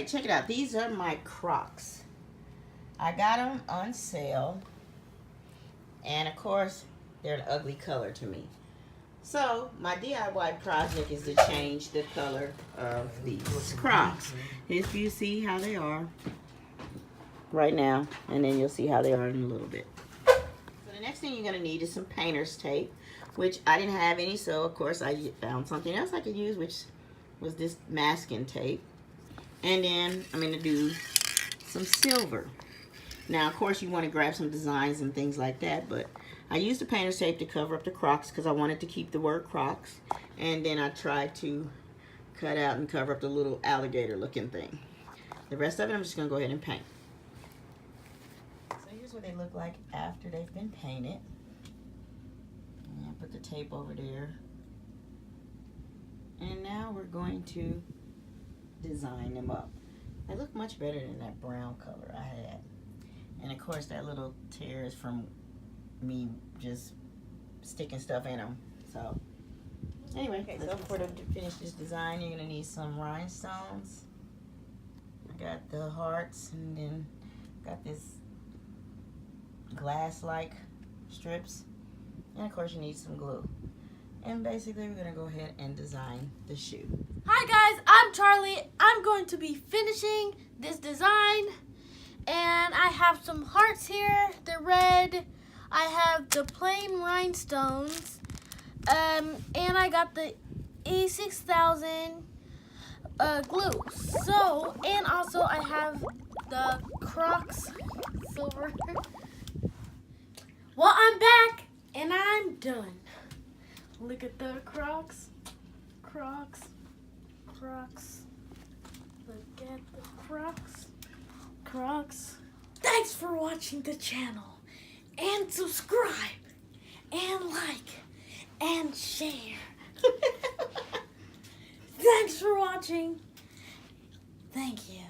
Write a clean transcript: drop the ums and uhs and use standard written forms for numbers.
check it out. These are my Crocs. I got them on sale. And of course, they're an ugly color to me. So, my DIY project is to change the color of these Crocs. If you see how they are right now, and then you'll see how they are in a little bit. So the next thing you're going to need is some painter's tape, which I didn't have any, so of course I found something else I could use, which was this masking tape. And then I'm going to do some silver. Now, of course, you want to grab some designs and things like that, but I used the painter's tape to cover up the Crocs because I wanted to keep the word Crocs. And then I tried to cut out and cover up the little alligator looking thing. The rest of it, I'm just going to go ahead and paint. So here's what they look like after they've been painted. And I put the tape over there. And now we're going to design them up. They look much better than that brown color I had. And of course that little tear is from me just sticking stuff in them. So anyway, okay, so for to finish this design, you're gonna need some rhinestones. I got the hearts, and then got this glass-like strips, and of course you need some glue. And basically we're gonna go ahead and design the shoe. Hi guys, I'm Charlie. I'm going to be finishing this design, and I have some hearts here. They're red. I have the plain rhinestones, and I got the E6000 glue. So, and also I have the Crocs silver. Well, I'm back, and I'm done. Look at the Crocs. Crocs. Crocs. Look at the Crocs. Crocs. Thanks for watching the channel. And subscribe. And like. And share. Thanks for watching. Thank you.